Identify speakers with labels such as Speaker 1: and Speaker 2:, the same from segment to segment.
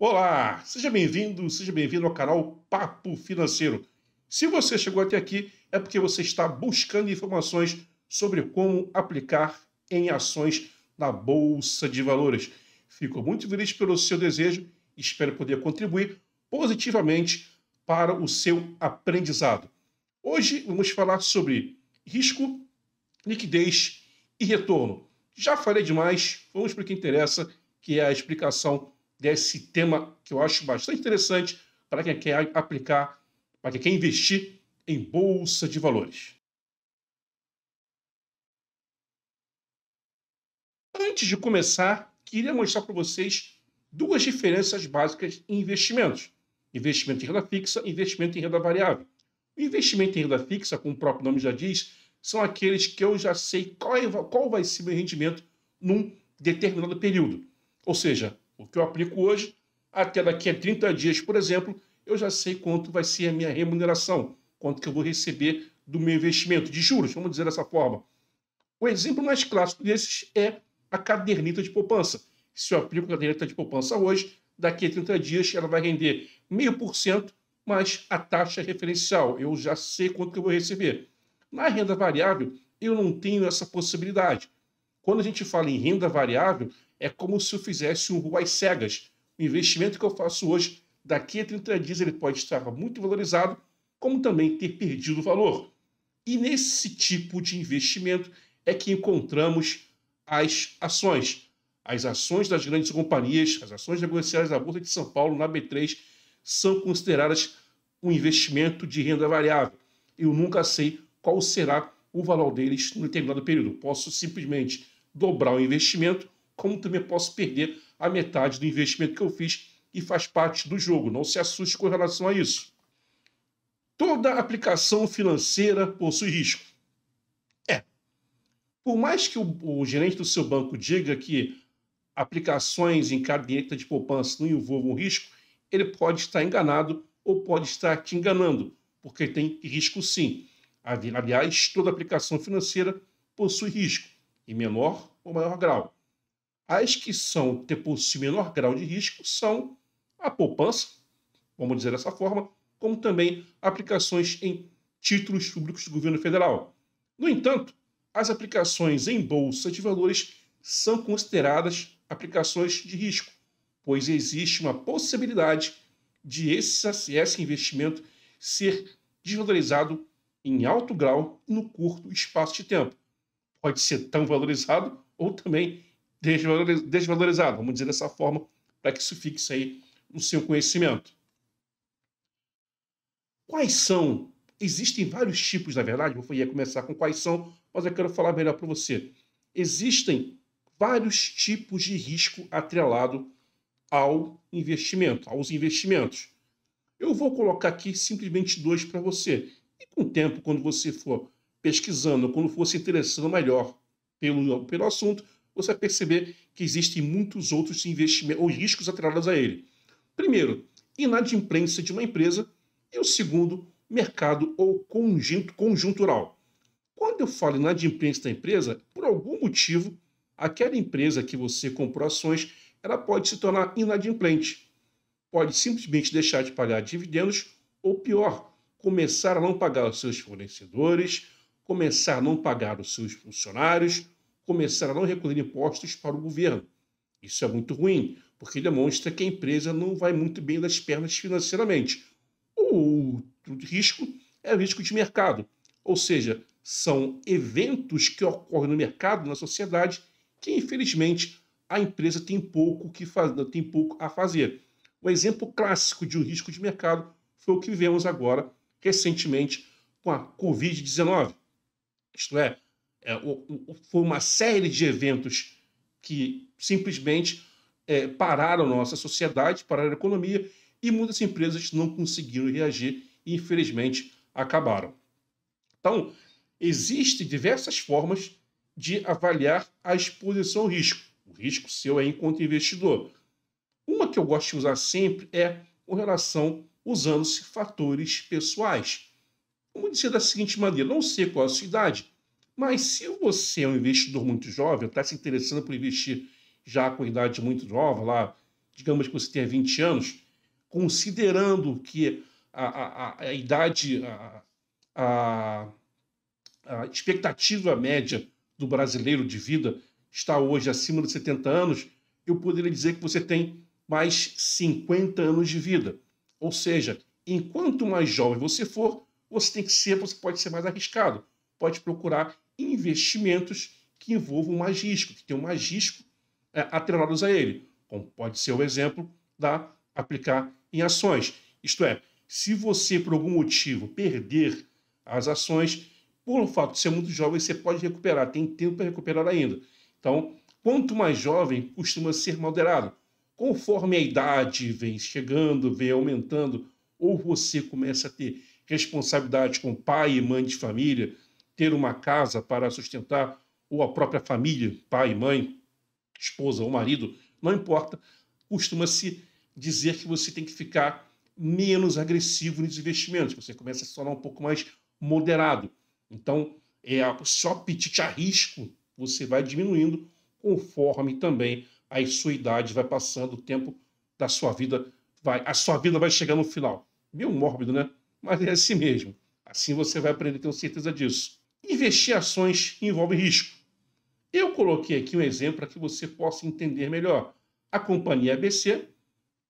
Speaker 1: Olá, seja bem-vindo ao canal Papo Financeiro. Se você chegou até aqui, é porque você está buscando informações sobre como aplicar em ações na Bolsa de Valores. Fico muito feliz pelo seu desejo e espero poder contribuir positivamente para o seu aprendizado. Hoje vamos falar sobre risco, liquidez e retorno. Já falei demais, vamos para o que interessa, que é a explicação desse tema que eu acho bastante interessante para quem quer aplicar, para quem quer investir em bolsa de valores. Antes de começar, queria mostrar para vocês duas diferenças básicas em investimentos: investimento em renda fixa e investimento em renda variável. O investimento em renda fixa, como o próprio nome já diz, são aqueles que eu já sei qual vai ser o meu rendimento num determinado período. Ou seja, o que eu aplico hoje, até daqui a 30 dias, por exemplo, eu já sei quanto vai ser a minha remuneração, quanto que eu vou receber do meu investimento, de juros, vamos dizer dessa forma. O exemplo mais clássico desses é a caderneta de poupança. Se eu aplico a caderneta de poupança hoje, daqui a 30 dias ela vai render 0,5%, mais a taxa referencial. Eu já sei quanto que eu vou receber. Na renda variável, eu não tenho essa possibilidade. Quando a gente fala em renda variável, é como se eu fizesse um voo às cegas. O investimento que eu faço hoje, daqui a 30 dias, ele pode estar muito valorizado, como também ter perdido o valor. E nesse tipo de investimento é que encontramos as ações. As ações das grandes companhias, as ações negociadas na Bolsa de São Paulo, na B3, são consideradas um investimento de renda variável. Eu nunca sei qual será o valor deles no determinado período. Posso simplesmente dobrar o investimento, como também posso perder a metade do investimento que eu fiz e faz parte do jogo. Não se assuste com relação a isso. Toda aplicação financeira possui risco. É. Por mais que o gerente do seu banco diga que aplicações em caderneta de poupança não envolvam risco, ele pode estar enganado ou pode estar te enganando, porque tem risco sim. Aliás, toda aplicação financeira possui risco, em menor ou maior grau. As que possuem menor grau de risco são a poupança, vamos dizer dessa forma, como também aplicações em títulos públicos do governo federal. No entanto, as aplicações em bolsa de valores são consideradas aplicações de risco, pois existe uma possibilidade de esse investimento ser desvalorizado em alto grau no curto espaço de tempo. Pode ser tão valorizado ou também desvalorizado, vamos dizer dessa forma, para que isso fixe aí no seu conhecimento. Quais são? Existem vários tipos, na verdade, eu ia começar com quais são, mas eu quero falar melhor para você. Existem vários tipos de risco atrelado ao investimento, aos investimentos. Eu vou colocar aqui simplesmente dois para você. E com o tempo, quando você for pesquisando, quando for se interessando melhor pelo assunto, você vai perceber que existem muitos outros investimentos ou riscos atrelados a ele. Primeiro, inadimplência de uma empresa. E o segundo, mercado ou conjuntural. Quando eu falo inadimplência da empresa, por algum motivo, aquela empresa que você comprou ações, ela pode se tornar inadimplente. Pode simplesmente deixar de pagar dividendos ou, pior, começar a não pagar os seus fornecedores, começar a não pagar os seus funcionários, começar a não recolher impostos para o governo. Isso é muito ruim, porque demonstra que a empresa não vai muito bem das pernas financeiramente. O outro risco é o risco de mercado, ou seja, são eventos que ocorrem no mercado, na sociedade, que infelizmente a empresa tem pouco a fazer. Um exemplo clássico de um risco de mercado foi o que vivemos agora, recentemente, com a Covid-19. Isto é, foi uma série de eventos que simplesmente pararam a nossa sociedade, pararam a economia, e muitas empresas não conseguiram reagir e, infelizmente, acabaram. Então, existem diversas formas de avaliar a exposição ao risco. O risco seu é enquanto investidor. Uma que eu gosto de usar sempre é com relação usando-se fatores pessoais. Vamos dizer da seguinte maneira, não sei qual a sua idade, mas se você é um investidor muito jovem, está se interessando por investir já com idade muito nova, lá digamos que você tenha 20 anos, considerando que a idade, a, a expectativa média do brasileiro de vida está hoje acima de 70 anos, eu poderia dizer que você tem mais 50 anos de vida. Ou seja, enquanto mais jovem você for, você pode ser mais arriscado. Pode procurar investimentos que envolvam mais risco, que tenham mais risco atrelados a ele. Como pode ser o exemplo da aplicar em ações. Isto é, se você, por algum motivo, perder as ações, por um fato de ser muito jovem, você pode recuperar, tem tempo para recuperar ainda. Então, quanto mais jovem, costuma ser moderado. Conforme a idade vem chegando, vem aumentando, ou você começa a ter responsabilidade com pai e mãe de família, ter uma casa para sustentar, ou a própria família, pai, mãe, esposa ou marido, não importa, costuma-se dizer que você tem que ficar menos agressivo nos investimentos, você começa a se tornar um pouco mais moderado. Então, o seu apetite a risco você vai diminuindo conforme também a sua idade vai passando, o tempo da sua vida a sua vida vai chegar no final. Meio mórbido, né? Mas é assim mesmo. Assim você vai aprender, tenho certeza disso. Investir em ações envolve risco. Eu coloquei aqui um exemplo para que você possa entender melhor. A companhia ABC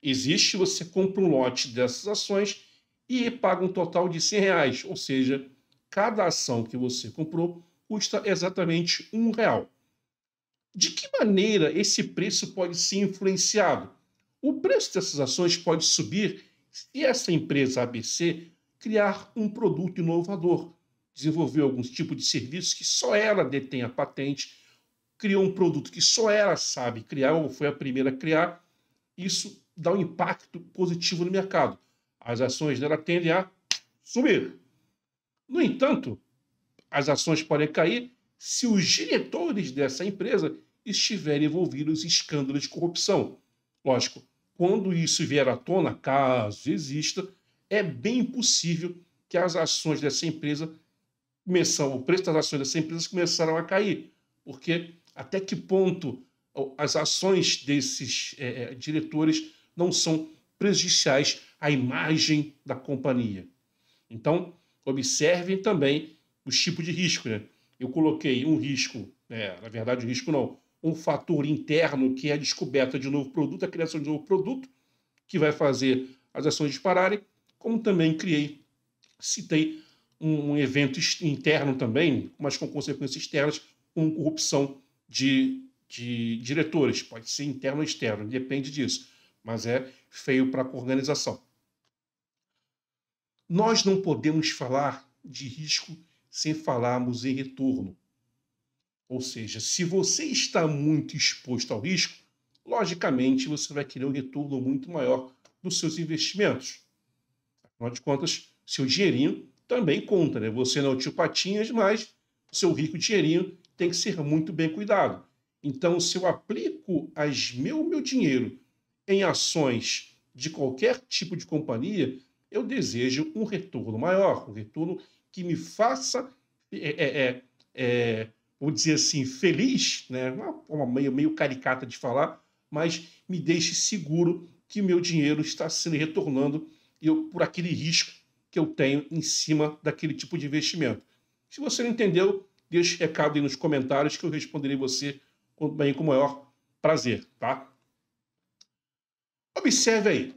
Speaker 1: existe, você compra um lote dessas ações e paga um total de R$ 100, ou seja, cada ação que você comprou custa exatamente R$ 1. De que maneira esse preço pode ser influenciado? O preço dessas ações pode subir se essa empresa ABC criar um produto inovador, desenvolver algum tipo de serviço que só ela detém a patente, criou um produto que só ela sabe criar ou foi a primeira a criar. Isso dá um impacto positivo no mercado. As ações dela tendem a subir. No entanto, as ações podem cair se os diretores dessa empresa estiverem envolvidos em escândalos de corrupção. Lógico, quando isso vier à tona, caso exista, é bem possível que as ações dessa empresa o preço das ações dessa empresa começaram a cair. Porque até que ponto as ações desses diretores não são prejudiciais à imagem da companhia. Então, observem também os tipos de risco. Né? Eu coloquei um risco, na verdade, um risco não, um fator interno que é a descoberta de um novo produto, a criação de um novo produto, que vai fazer as ações dispararem, como também citei um evento interno também, mas com consequências externas, com corrupção de diretores. Pode ser interno ou externo, depende disso, mas é feio para a organização. Nós não podemos falar de risco sem falarmos em retorno. Ou seja, se você está muito exposto ao risco, logicamente você vai querer um retorno muito maior dos seus investimentos. Afinal de contas, seu dinheirinho também conta, né? Você não é o tio Patinhas, mas o seu rico dinheirinho tem que ser muito bem cuidado. Então, se eu aplico meu dinheiro em ações de qualquer tipo de companhia, eu desejo um retorno maior, um retorno que me faça, vou dizer assim, feliz, né? Uma meio caricata de falar, mas me deixe seguro que meu dinheiro está sendo retornando por aquele risco que eu tenho em cima daquele tipo de investimento. Se você não entendeu, deixe recado aí nos comentários que eu responderei você com o maior prazer, tá? Observe aí.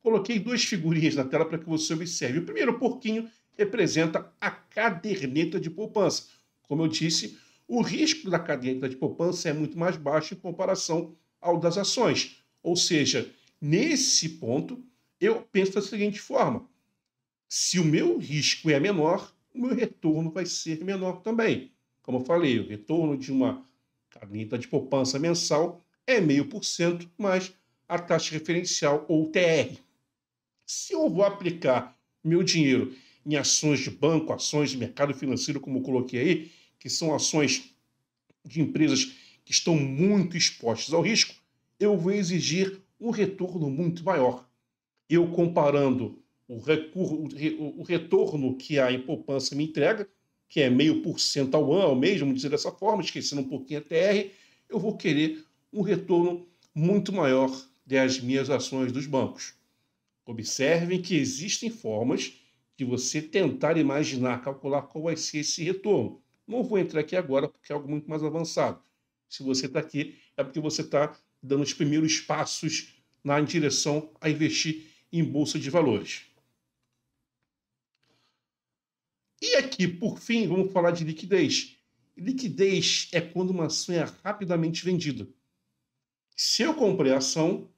Speaker 1: Coloquei duas figurinhas na tela para que você observe. O primeiro porquinho representa a caderneta de poupança. Como eu disse, o risco da caderneta de poupança é muito mais baixo em comparação ao das ações. Ou seja, nesse ponto, eu penso da seguinte forma: se o meu risco é menor, o meu retorno vai ser menor também. Como eu falei, o retorno de uma caderneta de poupança mensal é 0,5%, mais a taxa referencial, ou TR. Se eu vou aplicar meu dinheiro em ações de banco, ações de mercado financeiro, como eu coloquei aí, que são ações de empresas que estão muito expostas ao risco, eu vou exigir um retorno muito maior. Eu comparando o retorno que a poupança me entrega, que é 0,5% ao ano, ao mês, vamos dizer dessa forma, esquecendo um pouquinho a TR, eu vou querer um retorno muito maior das minhas ações dos bancos. Observem que existem formas de você tentar imaginar, calcular qual vai ser esse retorno. Não vou entrar aqui agora porque é algo muito mais avançado. Se você está aqui, é porque você está dando os primeiros passos na direção a investir em bolsa de valores. E aqui, por fim, vamos falar de liquidez. Liquidez é quando uma ação é rapidamente vendida. Se eu comprei a ação,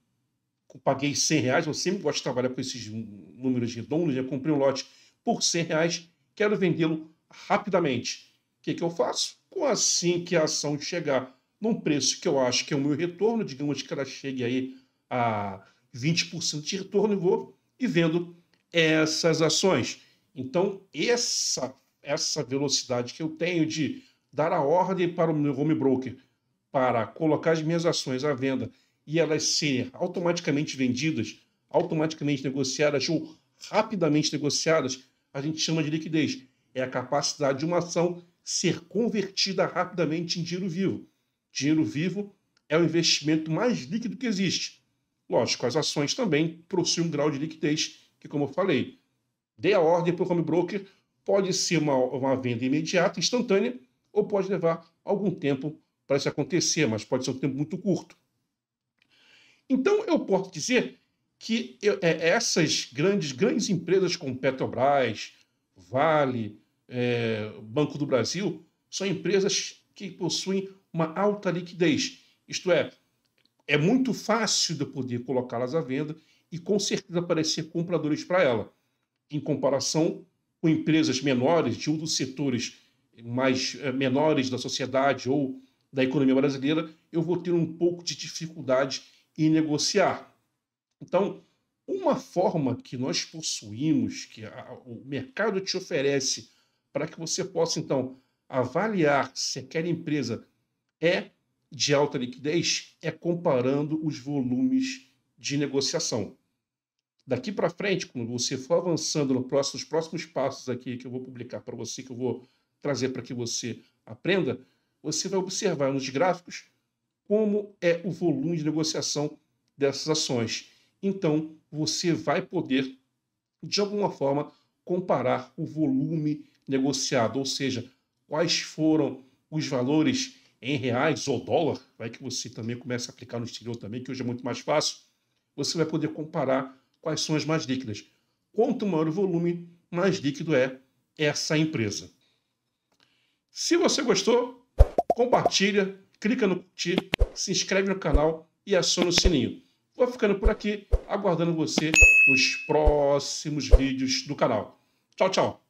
Speaker 1: paguei R$100, eu sempre gosto de trabalhar com esses números redondos, eu comprei um lote por R$100, quero vendê-lo rapidamente. O que eu faço? Assim que a ação chegar num preço que eu acho que é o meu retorno, digamos que ela chegue aí a 20% de retorno, eu vou e vendo essas ações. Então, essa velocidade que eu tenho de dar a ordem para o meu home broker para colocar as minhas ações à venda e elas serem automaticamente vendidas, automaticamente negociadas ou rapidamente negociadas, a gente chama de liquidez. É a capacidade de uma ação ser convertida rapidamente em dinheiro vivo. Dinheiro vivo é o investimento mais líquido que existe. Lógico, as ações também possuem um grau de liquidez que, como eu falei, dê a ordem para o home broker, pode ser uma venda imediata, instantânea, ou pode levar algum tempo para isso acontecer, mas pode ser um tempo muito curto. Então, eu posso dizer que essas grandes empresas como Petrobras, Vale, Banco do Brasil, são empresas que possuem uma alta liquidez. Isto é muito fácil de poder colocá-las à venda e com certeza aparecer compradores para ela. Em comparação com empresas menores de um dos setores mais menores da sociedade ou da economia brasileira, eu vou ter um pouco de dificuldade em negociar. Então, uma forma que nós possuímos, que o mercado te oferece para que você possa, então, avaliar se aquela empresa é de alta liquidez, é comparando os volumes de negociação. Daqui para frente, quando você for avançando nos próximos passos aqui que eu vou publicar para você, que eu vou trazer para que você aprenda, você vai observar nos gráficos como é o volume de negociação dessas ações. Então, você vai poder, de alguma forma, comparar o volume negociado, ou seja, quais foram os valores em reais ou dólar, vai que você também começa a aplicar no exterior também, que hoje é muito mais fácil, você vai poder comparar quais são as mais líquidas. Quanto maior o volume, mais líquido é essa empresa. Se você gostou, compartilha, clica no curtir, se inscreve no canal e aciona o sininho. Vou ficando por aqui, aguardando você nos próximos vídeos do canal. Tchau, tchau!